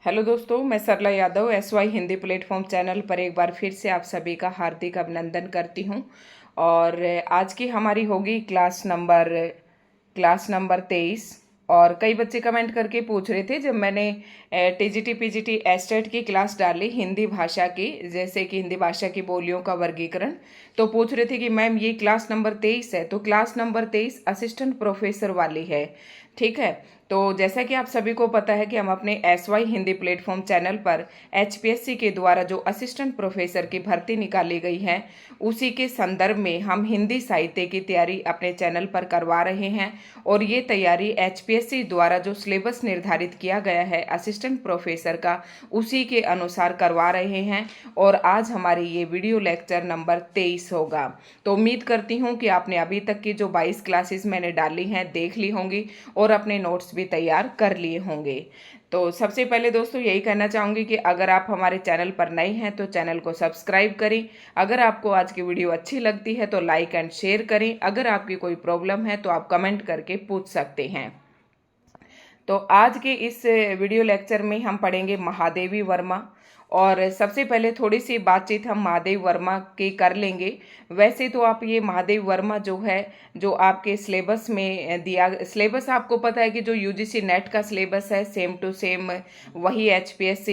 Hello दोस्तों, मैं Sarla Yadav SY Hindi platform channel पर एक बार फिर से आप सभी का हार्दिक अभिनंदन करती हूं। और आज की हमारी होगी क्लास नंबर 23। और कई बच्चे कमेंट करके पूछ रहे थे, जब मैंने TGT PGT एस्टेट की क्लास डाली हिंदी भाषा की, जैसे कि हिंदी भाषा की बोलियों का वर्गीकरण, तो पूछ रहे थे कि मैम ये क्लास नंबर 23 है। तो क्लास नंबर 23 असिस्टेंट प्रोफेसर वाली है। ठीक है। तो जैसा कि आप सभी को पता है कि हम अपने SY हिंदी प्लेटफॉर्म चैनल पर HPSC के द्वारा जो असिस्टेंट प्रोफेसर की भर्ती निकाली गई है, उसी के संदर्भ में हम हिंदी साहित्य की तैयारी अपने चैनल पर करवा रहे हैं। और ये तैयारी HPSC द्वारा जो सिलेबस निर्धारित किया गया है असिस्टेंट प्रोफेसर का, उसी के अनुसार करवा रहे हैं। और आज हमारी ये वीडियो लेक्चर नंबर 23 होगा। तो उम्मीद करती हूँ कि आपने अभी तक की जो 22 क्लासेस मैंने डाली हैं देख ली होंगी और अपने नोट्स भी तैयार कर लिए होंगे। तो सबसे पहले दोस्तों यही कहना चाहूँगी कि अगर आप हमारे चैनल पर नए हैं तो चैनल को सब्सक्राइब करें। अगर आपको आज की वीडियो अच्छी लगती है तो लाइक एंड शेयर करें। अगर आपकी कोई प्रॉब्लम है तो आप कमेंट करके पूछ सकते हैं। तो आज के इस वीडियो लेक्चर में हम पढ़ेंगे महादेवी वर्मा। और सबसे पहले थोड़ी सी बातचीत हम महादेव वर्मा की कर लेंगे। वैसे तो आप ये महादेव वर्मा जो है, जो आपके सिलेबस में दिया, सिलेबस आपको पता है कि जो UGC नेट का सिलेबस है सेम टू सेम वही HPSC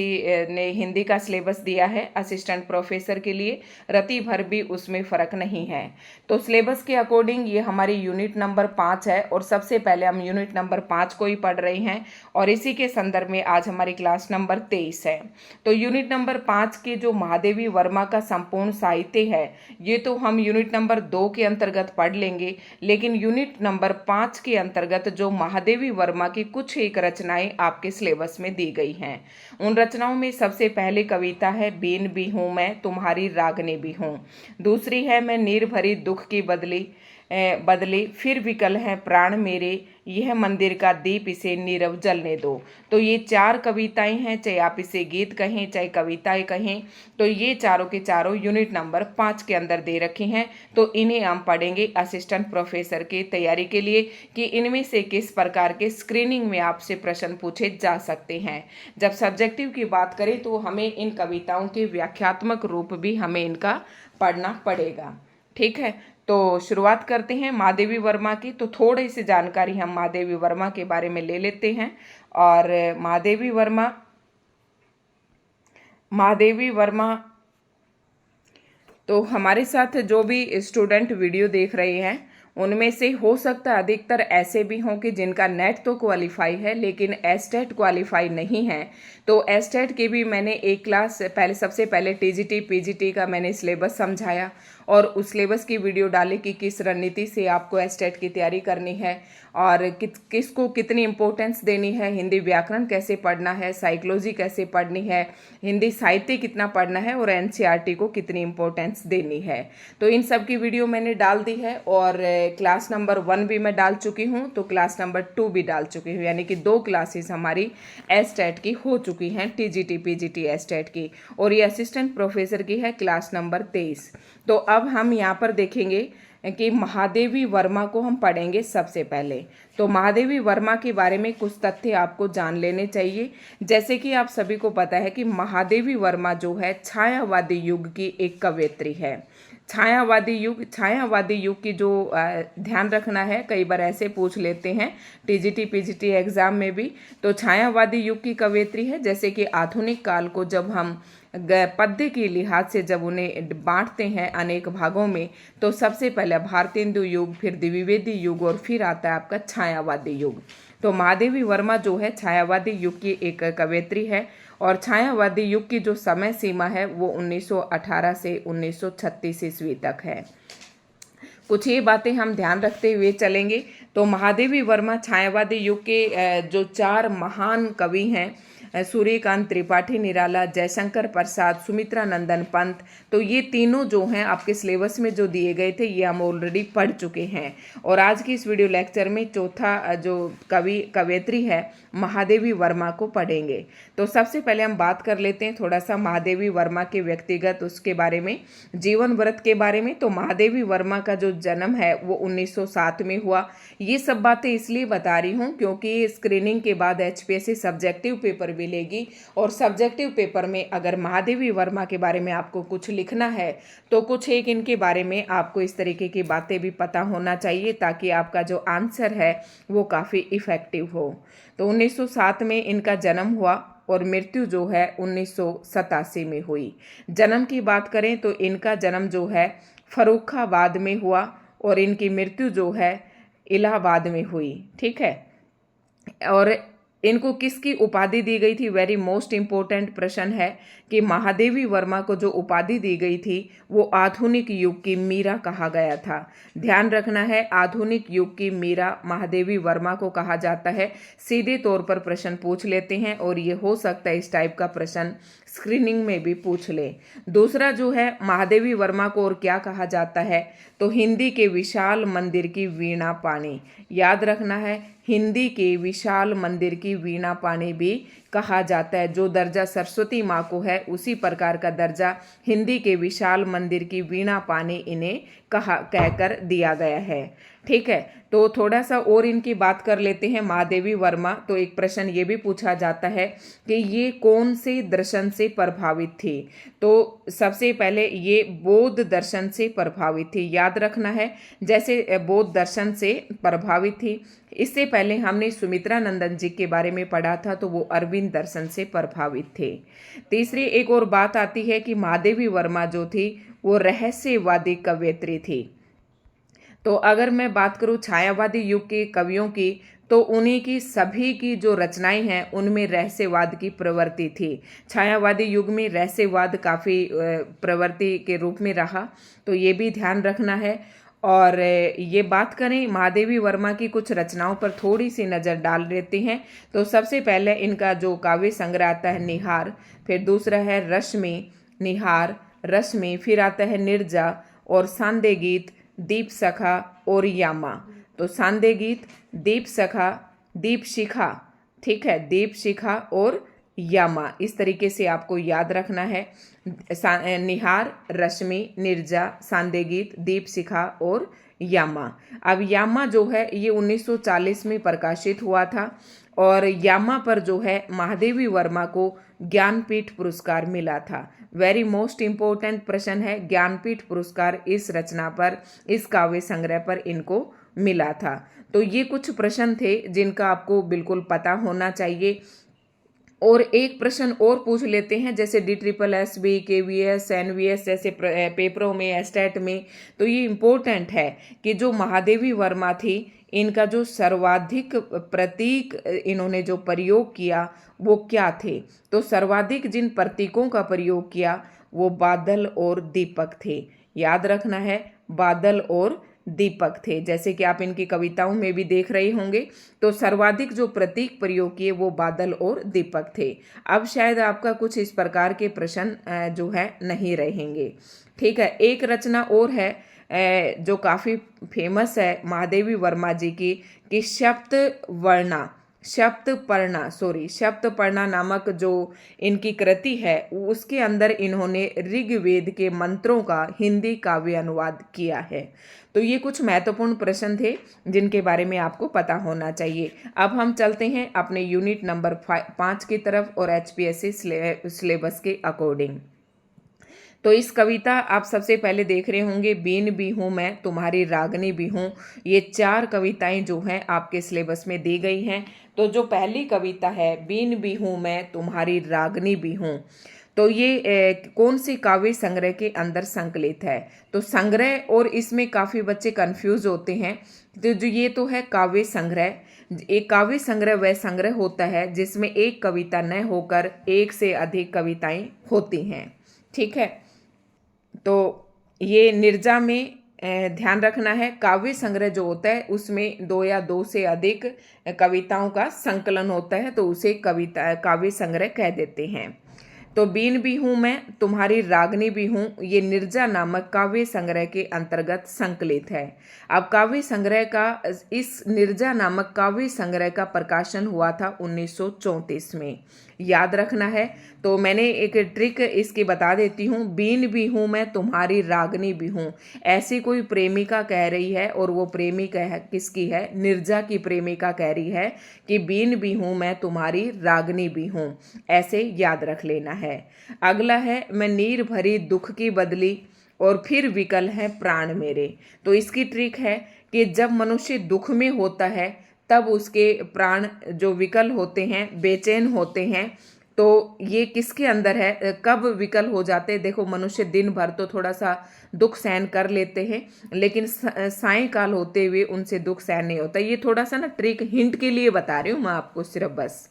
ने हिंदी का सिलेबस दिया है असिस्टेंट प्रोफेसर के लिए। रति भर भी उसमें फ़र्क नहीं है। तो सिलेबस के अकॉर्डिंग ये हमारी यूनिट नंबर 5 है और सबसे पहले हम यूनिट नंबर 5 को ही पढ़ रहे हैं। और इसी के संदर्भ में आज हमारी क्लास नंबर 23 है। तो यूनिट नंबर 5 के जो महादेवी वर्मा का संपूर्ण साहित्य है, ये तो हम यूनिट नंबर 2 के अंतर्गत पढ़ लेंगे। लेकिन यूनिट नंबर 5 के अंतर्गत जो महादेवी वर्मा की कुछ एक रचनाएं आपके सिलेबस में दी गई हैं, उन रचनाओं में सबसे पहले कविता है बीन भी हूँ मैं तुम्हारी रागनी भी हूँ। दूसरी है मैं नीर भरी दुख की बदले फिर विकल है प्राण मेरे, यह मंदिर का दीप इसे नीरव जलने दो। तो ये 4 कविताएं हैं, चाहे आप इसे गीत कहें चाहे कविताएं कहें। तो ये चारों के चारों यूनिट नंबर 5 के अंदर दे रखी हैं। तो इन्हें हम पढ़ेंगे असिस्टेंट प्रोफेसर की तैयारी के लिए कि इनमें से किस प्रकार के स्क्रीनिंग में आपसे प्रश्न पूछे जा सकते हैं। जब सब्जेक्टिव की बात करें तो हमें इन कविताओं के व्याख्यात्मक रूप भी हमें इनका पढ़ना पड़ेगा। ठीक है। तो शुरुआत करते हैं महादेवी वर्मा की। तो थोड़ी सी जानकारी हम महादेवी वर्मा के बारे में ले लेते हैं। और महादेवी वर्मा तो हमारे साथ जो भी स्टूडेंट वीडियो देख रहे हैं, उनमें से हो सकता है अधिकतर ऐसे भी हों कि जिनका नेट तो क्वालिफाई है लेकिन एस्टेट क्वालिफाई नहीं है। तो एस्टेट की भी मैंने एक क्लास पहले, सबसे पहले TGT PGT का मैंने सिलेबस समझाया और उस सिलेबस की वीडियो डाली कि किस रणनीति से आपको एस्टेट की तैयारी करनी है और किसको कितनी इंपॉर्टेंस देनी है, हिंदी व्याकरण कैसे पढ़ना है, साइकोलॉजी कैसे पढ़नी है, हिंदी साहित्य कितना पढ़ना है और NCERT को कितनी इंपॉर्टेंस देनी है। तो इन सब की वीडियो मैंने डाल दी है। और क्लास नंबर 1 भी मैं डाल चुकी हूँ, तो क्लास नंबर 2 भी डाल चुकी हूँ, यानी कि 2 क्लासेस हमारी एस्टेट की हो चुकी हैं, TGT PGT एस्टेट की। और ये असिस्टेंट प्रोफेसर की है क्लास नंबर 23। तो अब हम यहाँ पर देखेंगे कि महादेवी वर्मा को हम पढ़ेंगे सबसे पहले। तो महादेवी वर्मा के बारे में कुछ तथ्य आपको जान लेने चाहिए। जैसे कि आप सभी को पता है कि महादेवी वर्मा जो है छायावादी युग की एक कवयित्री है। छायावादी युग की जो ध्यान रखना है, कई बार ऐसे पूछ लेते हैं TGT PGT एग्जाम में भी। तो छायावादी युग की कवयित्री है। जैसे कि आधुनिक काल को जब हम पद्य के लिहाज से जब उन्हें बांटते हैं अनेक भागों में, तो सबसे पहले भारतेंदु युग, फिर द्विवेदी युग और फिर आता है आपका छायावादी युग। तो महादेवी वर्मा जो है छायावादी युग की एक कवयित्री है। और छायावादी युग की जो समय सीमा है वो 1918 से 1936 ईस्वी तक है। कुछ ये बातें हम ध्यान रखते हुए चलेंगे। तो महादेवी वर्मा छायावादी युग के जो 4 महान कवि हैं, सूर्यकांत त्रिपाठी निराला, जयशंकर प्रसाद, सुमित्रा नंदन पंत, तो ये तीनों जो हैं आपके सिलेबस में जो दिए गए थे ये हम ऑलरेडी पढ़ चुके हैं। और आज की इस वीडियो लेक्चर में चौथा जो कवयित्री है महादेवी वर्मा को पढ़ेंगे। तो सबसे पहले हम बात कर लेते हैं थोड़ा सा महादेवी वर्मा के व्यक्तिगत उसके बारे में, जीवन व्रत के बारे में। तो महादेवी वर्मा का जो जन्म है वो 1907 में हुआ। ये सब बातें इसलिए बता रही हूँ क्योंकि स्क्रीनिंग के बाद एचपीएससी सब्जेक्टिव पेपर भी लेगी, और सब्जेक्टिव पेपर में अगर महादेवी वर्मा के बारे में आपको कुछ लिखना है तो कुछ एक इनके बारे में आपको इस तरीके की बातें भी पता होना चाहिए, ताकि आपका जो आंसर है वो काफ़ी इफ़ेक्टिव हो। तो 1907 में इनका जन्म हुआ और मृत्यु जो है 1987 में हुई। जन्म की बात करें तो इनका जन्म जो है फर्रुखाबाद में हुआ और इनकी मृत्यु जो है इलाहाबाद में हुई। ठीक है, और इनको किसकी उपाधि दी गई थी, वेरी मोस्ट इम्पोर्टेंट प्रश्न है कि महादेवी वर्मा को जो उपाधि दी गई थी वो आधुनिक युग की मीरा कहा गया था। ध्यान रखना है, आधुनिक युग की मीरा महादेवी वर्मा को कहा जाता है। सीधे तौर पर प्रश्न पूछ लेते हैं और ये हो सकता है इस टाइप का प्रश्न स्क्रीनिंग में भी पूछ ले। दूसरा जो है, महादेवी वर्मा को और क्या कहा जाता है, तो हिंदी के विशाल मंदिर की वीणा पाणी। याद रखना है, हिंदी के विशाल मंदिर की वीणा पाणी भी कहा जाता है। जो दर्जा सरस्वती माँ को है उसी प्रकार का दर्जा हिंदी के विशाल मंदिर की वीणा पाणी इन्हें कहकर दिया गया है। ठीक है, तो थोड़ा सा और इनकी बात कर लेते हैं महादेवी वर्मा। तो एक प्रश्न ये भी पूछा जाता है कि ये कौन से दर्शन से प्रभावित थी, तो सबसे पहले ये बौद्ध दर्शन से प्रभावित थी। याद रखना है, जैसे बौद्ध दर्शन से प्रभावित थी। इससे पहले हमने सुमित्रा नंदन जी के बारे में पढ़ा था, तो वो अरविंद दर्शन से प्रभावित थे। तीसरी एक और बात आती है कि महादेवी वर्मा जो थी वो रहस्यवादी कवयित्री थी। तो अगर मैं बात करूं छायावादी युग के कवियों की, तो उन्हीं की सभी की जो रचनाएं हैं उनमें रहस्यवाद की प्रवृत्ति थी। छायावादी युग में रहस्यवाद काफ़ी प्रवृत्ति के रूप में रहा, तो ये भी ध्यान रखना है। और ये बात करें महादेवी वर्मा की कुछ रचनाओं पर थोड़ी सी नज़र डाल लेते हैं। तो सबसे पहले इनका जो काव्य संग्रह आता है निहार, फिर दूसरा है रश्मि, निहार, रश्मि, फिर आता है निर्जा और सांदे गीत, दीप सखा और यामा। तो सांदे गीत, दीप सखा, दीप शिखा, ठीक है, दीप शिखा और यामा, इस तरीके से आपको याद रखना है। निहार, रश्मि, निर्जा, सांदे गीत, दीप शिखा और यामा। अब यामा जो है ये 1940 में प्रकाशित हुआ था, और यामा पर जो है महादेवी वर्मा को ज्ञानपीठ पुरस्कार मिला था। वेरी मोस्ट इम्पोर्टेंट प्रश्न है, ज्ञानपीठ पुरस्कार इस रचना पर, इस काव्य संग्रह पर इनको मिला था। तो ये कुछ प्रश्न थे जिनका आपको बिल्कुल पता होना चाहिए। और एक प्रश्न और पूछ लेते हैं, जैसे DSSB, KVS, NVS जैसे पेपरों में, एस्टेट में, तो ये इम्पोर्टेंट है कि जो महादेवी वर्मा थी इनका जो सर्वाधिक प्रतीक इन्होंने जो प्रयोग किया वो क्या थे। तो सर्वाधिक जिन प्रतीकों का प्रयोग किया वो बादल और दीपक थे। याद रखना है, बादल और दीपक थे, जैसे कि आप इनकी कविताओं में भी देख रहे होंगे। तो सर्वाधिक जो प्रतीक प्रयोग किए वो बादल और दीपक थे। अब शायद आपका कुछ इस प्रकार के प्रश्न जो है नहीं रहेंगे। ठीक है, एक रचना और है जो काफ़ी फेमस है महादेवी वर्मा जी की, कि सप्तपर्णा नामक जो इनकी कृति है उसके अंदर इन्होंने ऋग्वेद के मंत्रों का हिंदी काव्य अनुवाद किया है। तो ये कुछ महत्वपूर्ण प्रश्न थे जिनके बारे में आपको पता होना चाहिए। अब हम चलते हैं अपने यूनिट नंबर 5 की तरफ और HPSC सिलेबस के अकॉर्डिंग। तो इस कविता आप सबसे पहले देख रहे होंगे, बीन भी हूँ मैं तुम्हारी रागनी भी हूँ। ये 4 कविताएं जो हैं आपके सिलेबस में दी गई हैं। तो जो पहली कविता है, बीन भी हूँ मैं तुम्हारी रागनी भी हूँ, तो ये कौन सी काव्य संग्रह के अंदर संकलित है। तो संग्रह, और इसमें काफ़ी बच्चे कंफ्यूज होते हैं। तो जो ये तो है काव्य संग्रह। एक काव्य संग्रह वह संग्रह होता है जिसमें एक कविता न होकर एक से अधिक कविताएं होती हैं। ठीक है, तो ये निर्जा में ध्यान रखना है, काव्य संग्रह जो होता है उसमें 2 या 2 से अधिक कविताओं का संकलन होता है, तो उसे काव्य संग्रह कह देते हैं। तो बीन भी हूँ मैं तुम्हारी रागनी भी हूँ, ये निर्जा नामक काव्य संग्रह के अंतर्गत संकलित है। अब काव्य संग्रह का, इस निर्जा नामक काव्य संग्रह का प्रकाशन हुआ था 1934 में, याद रखना है। तो मैंने एक ट्रिक इसकी बता देती हूँ, बीन भी हूँ मैं तुम्हारी रागनी भी हूँ। ऐसी कोई प्रेमिका कह रही है, और वो प्रेमिका है किसकी है, निर्जा की प्रेमिका कह रही है कि बीन भी हूँ मैं तुम्हारी रागनी भी हूँ, ऐसे याद रख लेना है। अगला है, मैं नीर भरी दुख की बदली और फिर विकल है प्राण मेरे। तो इसकी ट्रिक है कि जब मनुष्य दुख में होता है तब उसके प्राण जो विकल होते हैं, बेचैन होते हैं। तो ये किसके अंदर है, कब विकल हो जाते हैं? देखो, मनुष्य दिन भर तो थोड़ा सा दुख सहन कर लेते हैं, लेकिन सायंकाल होते हुए उनसे दुख सहन नहीं होता। ये थोड़ा सा ना ट्रिक हिंट के लिए बता रही हूँ मैं आपको सिर्फ, बस।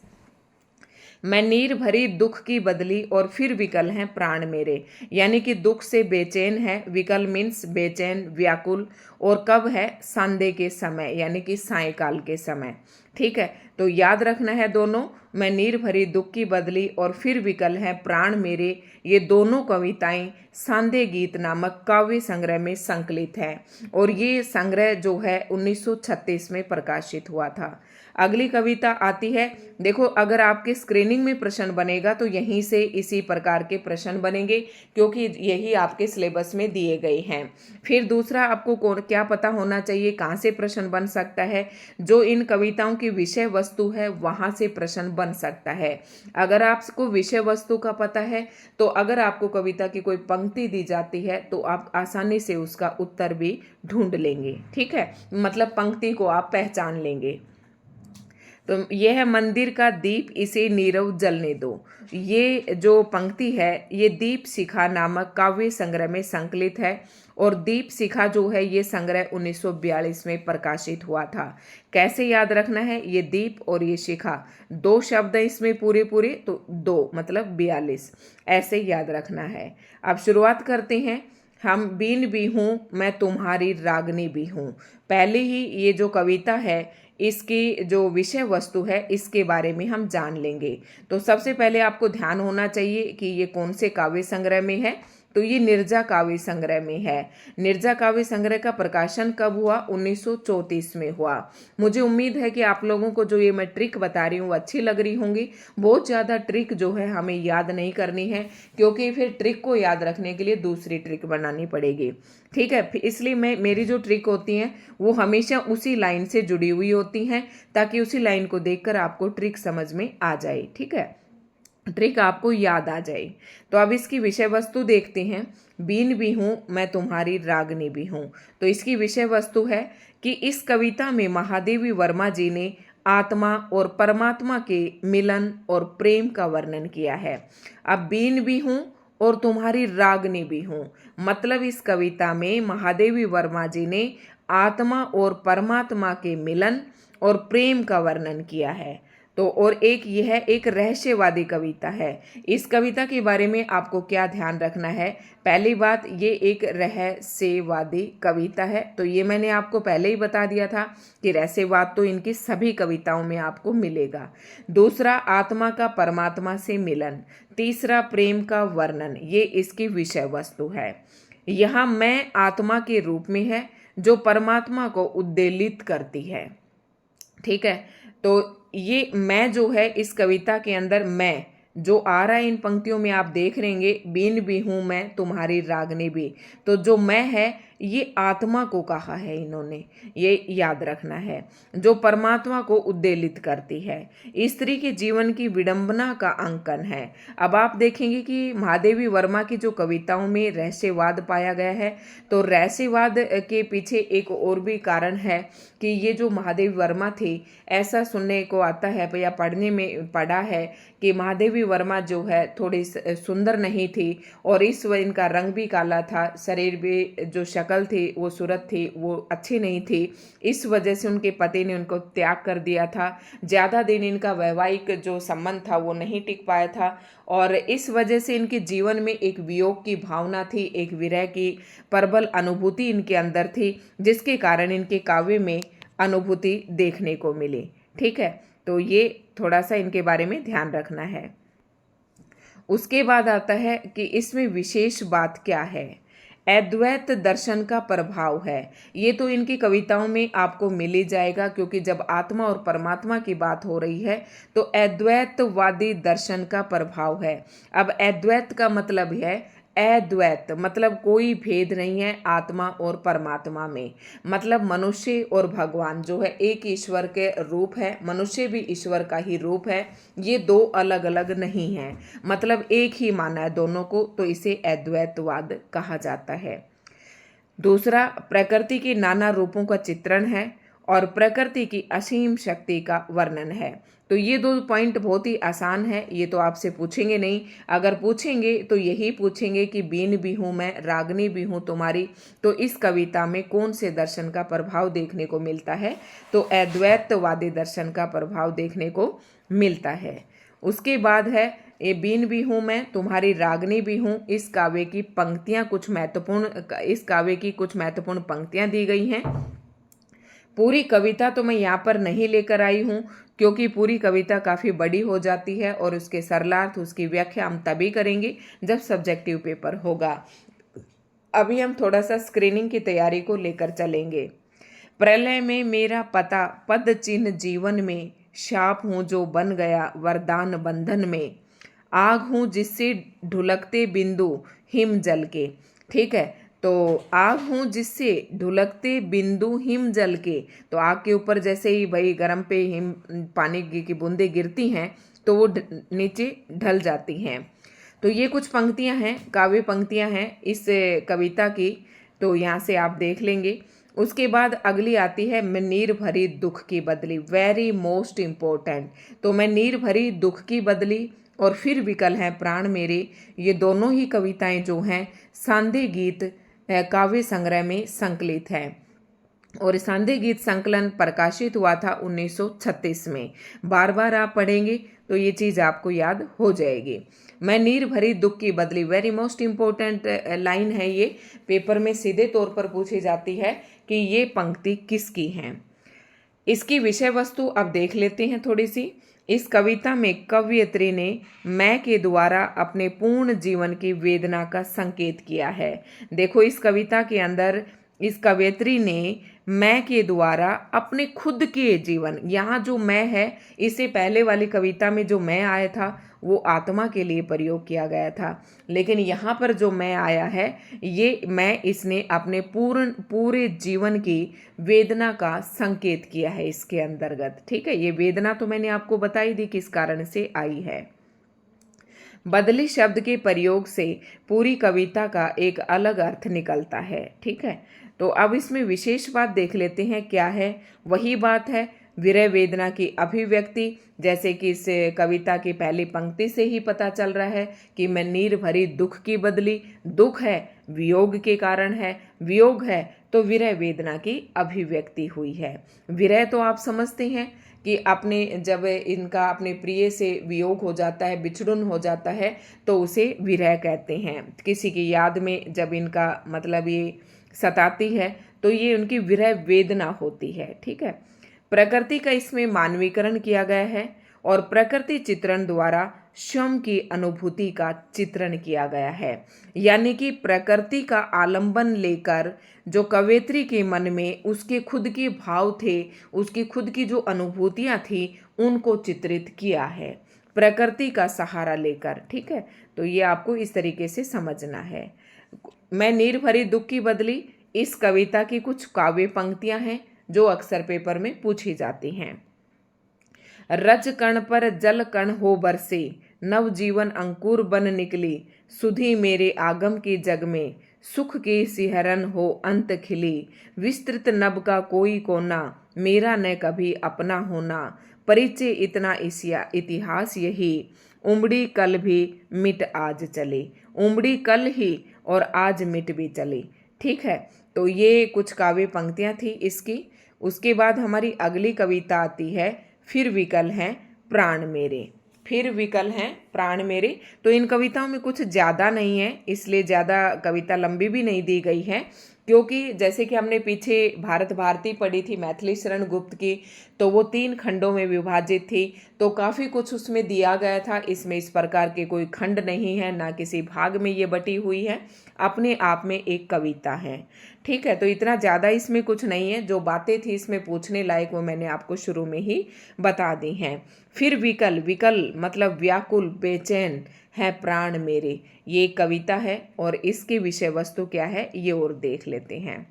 मैं नीर भरी दुख की बदली और फिर विकल हैं प्राण मेरे, यानी कि दुख से बेचैन है। विकल मीन्स बेचैन, व्याकुल। और कब है, संध्या के समय, यानी कि सायंकाल के समय। ठीक है, तो याद रखना है दोनों। मैं नीर भरी दुख की बदली और फिर विकल हैं प्राण मेरे, ये दोनों कविताएं सांदे गीत नामक काव्य संग्रह में संकलित है, और ये संग्रह जो है 1936 में प्रकाशित हुआ था। अगली कविता आती है, देखो अगर आपके स्क्रीनिंग में प्रश्न बनेगा तो यहीं से इसी प्रकार के प्रश्न बनेंगे, क्योंकि यही आपके सिलेबस में दिए गए हैं। फिर दूसरा, आपको क्या पता होना चाहिए कहाँ से प्रश्न बन सकता है, जो इन कविताओं की विषय वस्तु है वहाँ से प्रश्न बन सकता है। अगर आपको विषय वस्तु का पता है तो अगर आपको कविता की कोई पंक्ति दी जाती है तो आप आसानी से उसका उत्तर भी ढूंढ लेंगे। ठीक है, मतलब पंक्ति को आप पहचान लेंगे। तो यह है, मंदिर का दीप इसे नीरव जलने दो। ये जो पंक्ति है ये दीप शिखा नामक काव्य संग्रह में संकलित है, और दीप शिखा जो है ये संग्रह 1942 में प्रकाशित हुआ था। कैसे याद रखना है, ये दीप और ये शिखा, दो शब्द है इसमें पूरे पूरे, तो दो मतलब 42, ऐसे याद रखना है। अब शुरुआत करते हैं। हम बीन भी हूँ मैं तुम्हारी रागनी भी हूँ। पहले ही ये जो कविता है इसकी जो विषय वस्तु है इसके बारे में हम जान लेंगे। तो सबसे पहले आपको ध्यान होना चाहिए कि ये कौन से काव्य संग्रह में है। तो ये निर्जा काव्य संग्रह में है। निर्जा काव्य संग्रह का प्रकाशन कब हुआ, 1934 में हुआ। मुझे उम्मीद है कि आप लोगों को जो ये मैं ट्रिक बता रही हूँ वो अच्छी लग रही होंगी। बहुत ज़्यादा ट्रिक जो है हमें याद नहीं करनी है, क्योंकि फिर ट्रिक को याद रखने के लिए दूसरी ट्रिक बनानी पड़ेगी। ठीक है, इसलिए मेरी जो ट्रिक होती हैं वो हमेशा उसी लाइन से जुड़ी हुई होती हैं, ताकि उसी लाइन को देखकर आपको ट्रिक समझ में आ जाए। ठीक है, ट्रिक आपको याद आ जाए। तो अब इसकी विषय वस्तु देखते हैं। बीन भी हूँ मैं तुम्हारी रागनी भी हूँ। तो इसकी विषय वस्तु है कि इस कविता में महादेवी वर्मा जी ने आत्मा और परमात्मा के मिलन और प्रेम का वर्णन किया है। अब बीन भी हूँ और तुम्हारी रागनी भी हूँ, मतलब इस कविता में महादेवी वर्मा जी ने आत्मा और परमात्मा के मिलन और प्रेम का वर्णन किया है। तो और एक यह एक रहस्यवादी कविता है। इस कविता के बारे में आपको क्या ध्यान रखना है, पहली बात ये एक रहस्यवादी कविता है। तो ये मैंने आपको पहले ही बता दिया था कि रहस्यवाद तो इनकी सभी कविताओं में आपको मिलेगा। दूसरा, आत्मा का परमात्मा से मिलन। तीसरा, प्रेम का वर्णन, ये इसकी विषय वस्तु है। यहाँ मैं आत्मा के रूप में है जो परमात्मा को उद्वेलित करती है। ठीक है, तो ये मैं जो है इस कविता के अंदर मैं जो आ रहा है इन पंक्तियों में आप देख रहेंगे, बीन भी हूँ मैं तुम्हारी रागनी भी। तो जो मैं है ये आत्मा को कहा है इन्होंने, ये याद रखना है, जो परमात्मा को उद्वेलित करती है। स्त्री के जीवन की विडंबना का अंकन है। अब आप देखेंगे कि महादेवी वर्मा की जो कविताओं में रहस्यवाद पाया गया है, तो रहस्यवाद के पीछे एक और भी कारण है कि ये जो महादेवी वर्मा थी, ऐसा सुनने को आता है या पढ़ने में पढ़ा है कि महादेवी वर्मा जो है थोड़ी सुंदर नहीं थी, और इस वजह इनका रंग भी काला था, शरीर भी जो शक्ल थी वो सूरत थी वो अच्छी नहीं थी। इस वजह से उनके पति ने उनको त्याग कर दिया था। ज़्यादा दिन इनका वैवाहिक जो संबंध था वो नहीं टिक पाया था, और इस वजह से इनके जीवन में एक वियोग की भावना थी, एक विरह की प्रबल अनुभूति इनके अंदर थी, जिसके कारण इनके काव्य में अनुभूति देखने को मिली। ठीक है, तो ये थोड़ा सा इनके बारे में ध्यान रखना है। उसके बाद आता है कि इसमें विशेष बात क्या है। अद्वैत दर्शन का प्रभाव है। ये तो इनकी कविताओं में आपको मिल ही जाएगा, क्योंकि जब आत्मा और परमात्मा की बात हो रही है तो अद्वैतवादी दर्शन का प्रभाव है। अब अद्वैत का मतलब है अद्वैत, मतलब कोई भेद नहीं है आत्मा और परमात्मा में। मतलब मनुष्य और भगवान जो है एक ईश्वर के रूप है, मनुष्य भी ईश्वर का ही रूप है, ये दो अलग अलग नहीं हैं, मतलब एक ही माना है दोनों को, तो इसे अद्वैतवाद कहा जाता है। दूसरा, प्रकृति के नाना रूपों का चित्रण है और प्रकृति की असीम शक्ति का वर्णन है। तो ये दो पॉइंट बहुत ही आसान है, ये तो आपसे पूछेंगे नहीं। अगर पूछेंगे तो यही पूछेंगे कि बीन भी हूँ मैं, रागनी भी हूँ तुम्हारी। तो इस कविता में कौन से दर्शन का प्रभाव देखने को मिलता है? तो अद्वैतवादी दर्शन का प्रभाव देखने को मिलता है। उसके बाद है ये बीन भी हूँ मैं, तुम्हारी रागनी भी हूँ। इस काव्य की कुछ महत्वपूर्ण पंक्तियां दी गई हैं। पूरी कविता तो मैं यहाँ पर नहीं लेकर आई हूँ, क्योंकि पूरी कविता काफ़ी बड़ी हो जाती है और उसके सरलार्थ, उसकी व्याख्या हम तभी करेंगे जब सब्जेक्टिव पेपर होगा। अभी हम थोड़ा सा स्क्रीनिंग की तैयारी को लेकर चलेंगे। प्रलय में मेरा पता पद चिन्ह जीवन में, शाप हूँ जो बन गया वरदान बंधन में, आग हूँ जिससे ढुलकते बिंदु हिम जल के। ठीक है, तो आग हूँ जिससे ढुलकते बिंदु हिम जल के, तो आग के ऊपर जैसे ही भाई गर्म पे हिम पानी की बूंदें गिरती हैं तो वो नीचे ढल जाती हैं। तो ये कुछ पंक्तियां हैं, काव्य पंक्तियां हैं इस कविता की, तो यहाँ से आप देख लेंगे। उसके बाद अगली आती है मैं नीर भरी दुख की बदली, वेरी मोस्ट इम्पोर्टेंट। तो मैं नीर भरी दुख की बदली और फिर विकल हैं प्राण मेरे, ये दोनों ही कविताएं जो हैं सांदे गीत काव्य संग्रह में संकलित है। और सांदे गीत संकलन प्रकाशित हुआ था 1936 में। बार बार आप पढ़ेंगे तो ये चीज़ आपको याद हो जाएगी। मैं नीर भरी दुख की बदली, वेरी मोस्ट इम्पोर्टेंट लाइन है ये, पेपर में सीधे तौर पर पूछी जाती है कि ये पंक्ति किसकी है। इसकी विषय वस्तु अब देख लेते हैं थोड़ी सी। इस कविता में कवयित्री ने मैं के द्वारा अपने पूर्ण जीवन की वेदना का संकेत किया है। देखो इस कविता के अंदर इस कवयित्री ने मैं के द्वारा अपने खुद के जीवन, यहाँ जो मैं है, इससे पहले वाली कविता में जो मैं आया था वो आत्मा के लिए प्रयोग किया गया था, लेकिन यहाँ पर जो मैं आया है ये मैं इसने अपने पूरे जीवन की वेदना का संकेत किया है इसके अंतर्गत। ठीक है, ये वेदना तो मैंने आपको बताई दी किस कारण से आई है। बदली शब्द के प्रयोग से पूरी कविता का एक अलग अर्थ निकलता है। ठीक है, तो अब इसमें विशेष बात देख लेते हैं क्या है। वही बात है विरह वेदना की अभिव्यक्ति, जैसे कि इस कविता की पहली पंक्ति से ही पता चल रहा है कि मैं नीर भरी दुख की बदली, दुख है वियोग के कारण है, वियोग है तो विरह वेदना की अभिव्यक्ति हुई है। विरह तो आप समझते हैं कि अपने जब इनका अपने प्रिय से वियोग हो जाता है, बिछड़न हो जाता है, तो उसे विरह कहते हैं। किसी की याद में जब इनका मतलब ये सताती है तो ये उनकी विरह वेदना होती है। ठीक है, प्रकृति का इसमें मानवीकरण किया गया है और प्रकृति चित्रण द्वारा स्वयं की अनुभूति का चित्रण किया गया है। यानी कि प्रकृति का आलंबन लेकर जो कवयित्री के मन में उसके खुद के भाव थे, उसकी खुद की जो अनुभूतियां थी, उनको चित्रित किया है प्रकृति का सहारा लेकर। ठीक है, तो ये आपको इस तरीके से समझना है। मैं नीर भरी दुख की बदली, इस कविता की कुछ काव्य पंक्तियां हैं जो अक्सर पेपर में पूछी जाती हैं। रज कण पर जल कण हो बरसे, नव जीवन अंकुर बन निकली, सुधी मेरे आगम की जग में, सुख की सिहरन हो अंत खिली, विस्तृत नभ का कोई कोना, मेरा न कभी अपना होना, परिचय इतना इतिहास यही, उमड़ी कल भी मिट आज चली, उमड़ी कल ही और आज मिट भी चली। ठीक है, तो ये कुछ काव्य पंक्तियां थी इसकी। उसके बाद हमारी अगली कविता आती है फिर विकल हैं प्राण मेरे। फिर विकल हैं प्राण मेरे। तो इन कविताओं में कुछ ज़्यादा नहीं है, इसलिए ज़्यादा कविता लंबी भी नहीं दी गई है, क्योंकि जैसे कि हमने पीछे भारत भारती पढ़ी थी मैथिली शरण गुप्त की, तो वो 3 खंडों में विभाजित थी, तो काफ़ी कुछ उसमें दिया गया था। इसमें इस प्रकार के कोई खंड नहीं है, ना किसी भाग में ये बटी हुई है, अपने आप में एक कविता है। ठीक है, तो इतना ज़्यादा इसमें कुछ नहीं है। जो बातें थी इसमें पूछने लायक वो मैंने आपको शुरू में ही बता दी हैं। फिर विकल, विकल मतलब व्याकुल, बेचैन है प्राण मेरे, ये कविता है और इसकी विषय वस्तु क्या है ये और देख लेते हैं।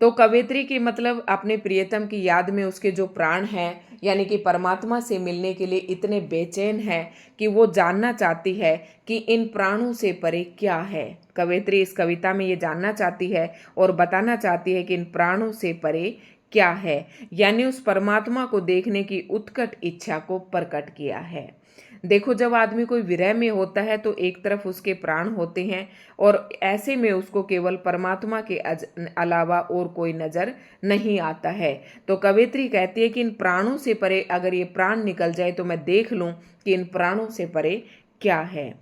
तो कवयित्री की मतलब अपने प्रियतम की याद में उसके जो प्राण हैं, यानी कि परमात्मा से मिलने के लिए इतने बेचैन है कि वो जानना चाहती है कि इन प्राणों से परे क्या है। कवयित्री इस कविता में ये जानना चाहती है और बताना चाहती है कि इन प्राणों से परे क्या है, यानी उस परमात्मा को देखने की उत्कट इच्छा को प्रकट किया है। देखो, जब आदमी कोई विरह में होता है तो एक तरफ उसके प्राण होते हैं और ऐसे में उसको केवल परमात्मा के अलावा और कोई नजर नहीं आता है। तो कवयित्री कहती है कि इन प्राणों से परे अगर ये प्राण निकल जाए तो मैं देख लूं कि इन प्राणों से परे क्या है।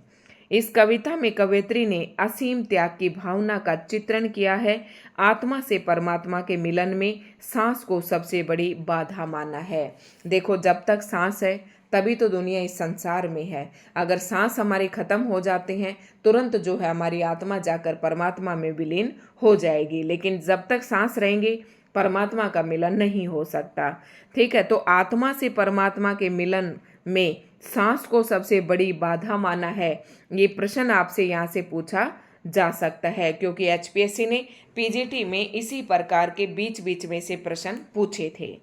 इस कविता में कवयित्री ने असीम त्याग की भावना का चित्रण किया है। आत्मा से परमात्मा के मिलन में सांस को सबसे बड़ी बाधा माना है। देखो, जब तक सांस है तभी तो दुनिया इस संसार में है। अगर सांस हमारे खत्म हो जाते हैं तुरंत जो है हमारी आत्मा जाकर परमात्मा में विलीन हो जाएगी, लेकिन जब तक सांस रहेंगे परमात्मा का मिलन नहीं हो सकता। ठीक है, तो आत्मा से परमात्मा के मिलन में सांस को सबसे बड़ी बाधा माना है, ये प्रश्न आपसे यहाँ से पूछा जा सकता है, क्योंकि एचपीएससी ने पीजीटी में इसी प्रकार के बीच बीच में से प्रश्न पूछे थे।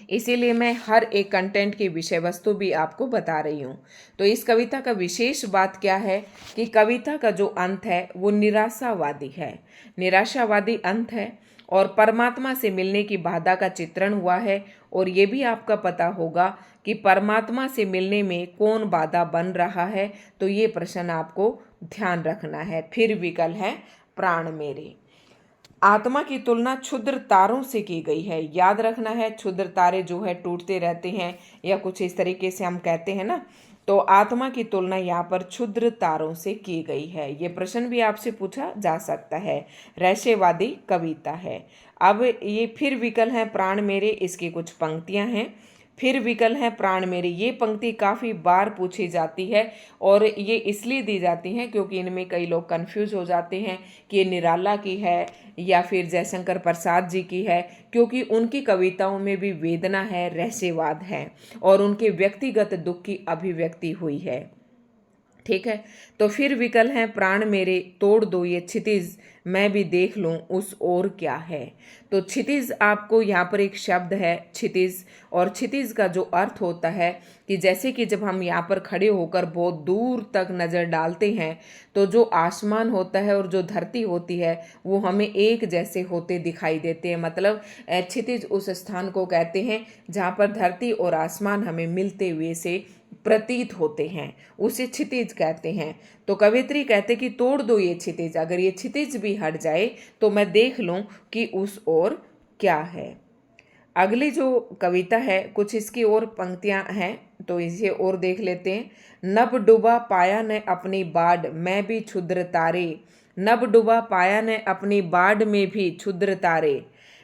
इसीलिए मैं हर एक कंटेंट की विषय वस्तु भी आपको बता रही हूँ। तो इस कविता का विशेष बात क्या है कि कविता का जो अंत है वो निराशावादी है, निराशावादी अंत है और परमात्मा से मिलने की बाधा का चित्रण हुआ है। और ये भी आपका पता होगा कि परमात्मा से मिलने में कौन बाधा बन रहा है, तो ये प्रश्न आपको ध्यान रखना है। फिर विकल है प्राण मेरे। आत्मा की तुलना क्षुद्र तारों से की गई है। याद रखना है, क्षुद्र तारे जो है टूटते रहते हैं या कुछ इस तरीके से हम कहते हैं ना, तो आत्मा की तुलना यहाँ पर क्षुद्र तारों से की गई है। ये प्रश्न भी आपसे पूछा जा सकता है। रहस्यवादी कविता है। अब ये फिर विकल है प्राण मेरे, इसकी कुछ पंक्तियां हैं। फिर विकल है प्राण मेरे, ये पंक्ति काफ़ी बार पूछी जाती है और ये इसलिए दी जाती हैं क्योंकि इनमें कई लोग कंफ्यूज हो जाते हैं कि ये निराला की है या फिर जयशंकर प्रसाद जी की है, क्योंकि उनकी कविताओं में भी वेदना है, रहस्यवाद है और उनके व्यक्तिगत दुख की अभिव्यक्ति हुई है। ठीक है, तो फिर विकल है प्राण मेरे, तोड़ दो ये क्षितिज, मैं भी देख लूं उस ओर क्या है। तो क्षितिज आपको यहाँ पर एक शब्द है क्षितिज, और क्षितिज का जो अर्थ होता है कि जैसे कि जब हम यहाँ पर खड़े होकर बहुत दूर तक नज़र डालते हैं तो जो आसमान होता है और जो धरती होती है वो हमें एक जैसे होते दिखाई देते हैं। मतलब क्षितिज उस स्थान को कहते हैं जहाँ पर धरती और आसमान हमें मिलते हुए से प्रतीत होते हैं, उसे क्षितिज कहते हैं। तो कवयित्री कहते कि तोड़ दो ये क्षितिज, अगर ये क्षितिज भी हट जाए तो मैं देख लूं कि उस ओर क्या है। अगली जो कविता है कुछ इसकी और पंक्तियां हैं, तो इसे और देख लेते हैं। नभ डूबा पाया ने अपनी बाढ़, मैं भी क्षुद्र तारे, नभ डूबा पाया ने अपनी बाढ़ में भी क्षुद्र तारे,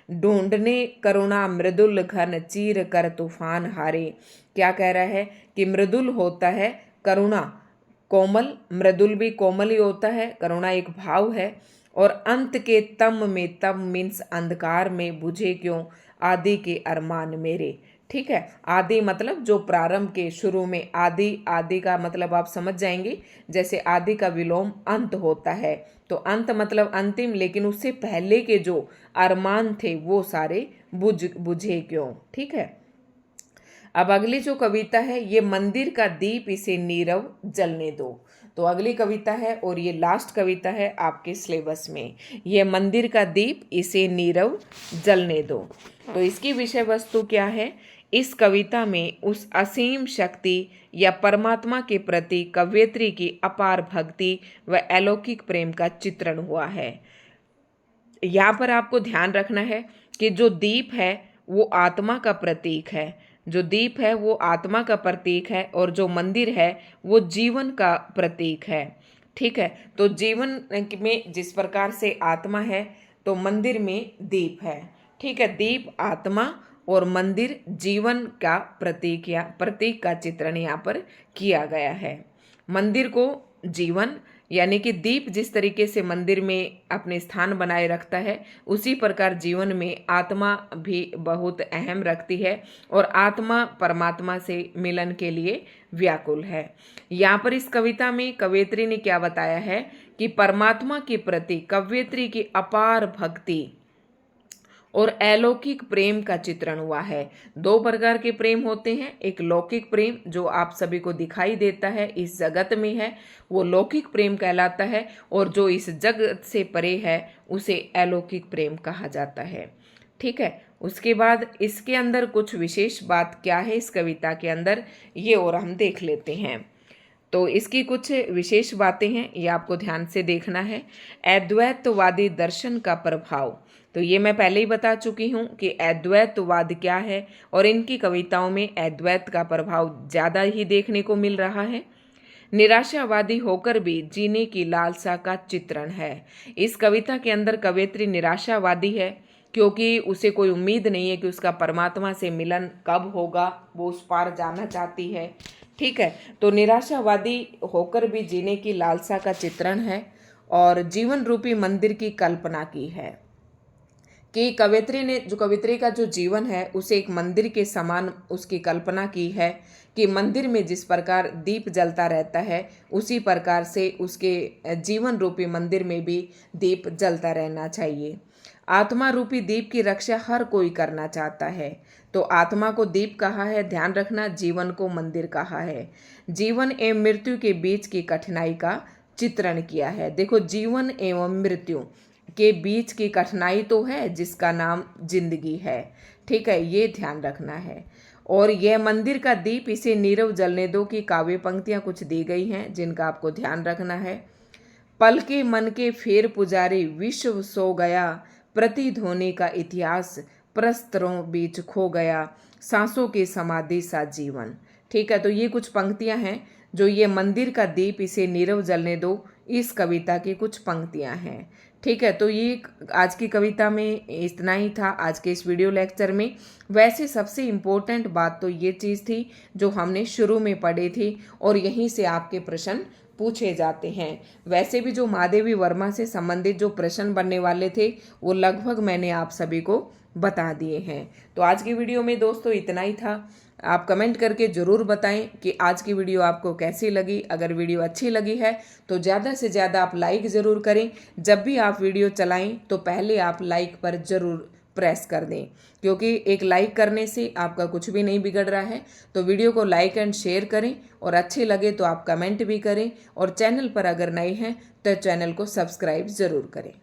ढूंढने करुणा मृदुल घन, चीर कर तूफान हारे। क्या कह रहा है कि मृदुल होता है करुणा, कोमल, मृदुल भी कोमल ही होता है, करुणा एक भाव है, और अंत के तम में, तम मीन्स अंधकार में, बुझे क्यों आदि के अरमान मेरे। ठीक है, आदि मतलब जो प्रारंभ के शुरू में, आदि, आदि का मतलब आप समझ जाएंगे, जैसे आदि का विलोम अंत होता है, तो अंत मतलब अंतिम, लेकिन उससे पहले के जो अरमान थे वो सारे बुझे क्यों। ठीक है, अब अगली जो कविता है ये मंदिर का दीप इसे नीरव जलने दो। तो अगली कविता है और ये लास्ट कविता है आपके सिलेबस में, ये मंदिर का दीप इसे नीरव जलने दो। तो इसकी विषय वस्तु क्या है? इस कविता में उस असीम शक्ति या परमात्मा के प्रति कवयित्री की अपार भक्ति व अलौकिक प्रेम का चित्रण हुआ है। यहाँ पर आपको ध्यान रखना है कि जो दीप है वो आत्मा का प्रतीक है, जो दीप है वो आत्मा का प्रतीक है और जो मंदिर है वो जीवन का प्रतीक है। ठीक है, तो जीवन में जिस प्रकार से आत्मा है तो मंदिर में दीप है। ठीक है, दीप आत्मा और मंदिर जीवन का प्रतीक या प्रतीक का चित्रण यहाँ पर किया गया है। मंदिर को जीवन यानी कि दीप जिस तरीके से मंदिर में अपने स्थान बनाए रखता है, उसी प्रकार जीवन में आत्मा भी बहुत अहम रखती है और आत्मा परमात्मा से मिलन के लिए व्याकुल है। यहाँ पर इस कविता में कवयित्री ने क्या बताया है कि परमात्मा के प्रति कवयित्री की अपार भक्ति और अलौकिक प्रेम का चित्रण हुआ है। दो प्रकार के प्रेम होते हैं, एक लौकिक प्रेम जो आप सभी को दिखाई देता है इस जगत में है, वो लौकिक प्रेम कहलाता है, और जो इस जगत से परे है उसे अलौकिक प्रेम कहा जाता है। ठीक है, उसके बाद इसके अंदर कुछ विशेष बात क्या है इस कविता के अंदर, ये और हम देख लेते हैं। तो इसकी कुछ विशेष बातें हैं, ये आपको ध्यान से देखना है। अद्वैतवादी दर्शन का प्रभाव, तो ये मैं पहले ही बता चुकी हूँ कि अद्वैतवाद क्या है और इनकी कविताओं में अद्वैत का प्रभाव ज़्यादा ही देखने को मिल रहा है। निराशावादी होकर भी जीने की लालसा का चित्रण है। इस कविता के अंदर कवयित्री निराशावादी है क्योंकि उसे कोई उम्मीद नहीं है कि उसका परमात्मा से मिलन कब होगा, वो उस पार जाना चाहती है। ठीक है, तो निराशावादी होकर भी जीने की लालसा का चित्रण है और जीवन रूपी मंदिर की कल्पना की है कि कवयित्री का जो जीवन है उसे एक मंदिर के समान उसकी कल्पना की है कि मंदिर में जिस प्रकार दीप जलता रहता है उसी प्रकार से उसके जीवन रूपी मंदिर में भी दीप जलता रहना चाहिए। आत्मा रूपी दीप की रक्षा हर कोई करना चाहता है, तो आत्मा को दीप कहा है, ध्यान रखना, जीवन को मंदिर कहा है। जीवन एवं मृत्यु के बीच की कठिनाई का चित्रण किया है। देखो, जीवन एवं मृत्यु के बीच की कठिनाई तो है जिसका नाम जिंदगी है। ठीक है, ये ध्यान रखना है। और यह मंदिर का दीप, इसे नीरव जलने दो की काव्य पंक्तियां कुछ दी गई हैं जिनका आपको ध्यान रखना है। पल के मन के फेर पुजारी विश्व सो गया, प्रतिध्वनि का इतिहास प्रस्तरों बीच खो गया, सांसों की समाधि सा जीवन। ठीक है, तो ये कुछ पंक्तियां हैं जो ये मंदिर का दीप, इसे नीरव जलने दो, इस कविता की कुछ पंक्तियां हैं। ठीक है, तो ये आज की कविता में इतना ही था आज के इस वीडियो लेक्चर में। वैसे सबसे इम्पोर्टेंट बात तो ये चीज़ थी जो हमने शुरू में पढ़ी थी और यहीं से आपके प्रश्न पूछे जाते हैं। वैसे भी जो महादेवी वर्मा से संबंधित जो प्रश्न बनने वाले थे वो लगभग मैंने आप सभी को बता दिए हैं। तो आज की वीडियो में दोस्तों इतना ही था। आप कमेंट करके ज़रूर बताएं कि आज की वीडियो आपको कैसी लगी। अगर वीडियो अच्छी लगी है तो ज़्यादा से ज़्यादा आप लाइक ज़रूर करें। जब भी आप वीडियो चलाएं तो पहले आप लाइक पर ज़रूर प्रेस कर दें, क्योंकि एक लाइक करने से आपका कुछ भी नहीं बिगड़ रहा है। तो वीडियो को लाइक एंड शेयर करें और अच्छे लगे तो आप कमेंट भी करें और चैनल पर अगर नए हैं तो चैनल को सब्सक्राइब ज़रूर करें।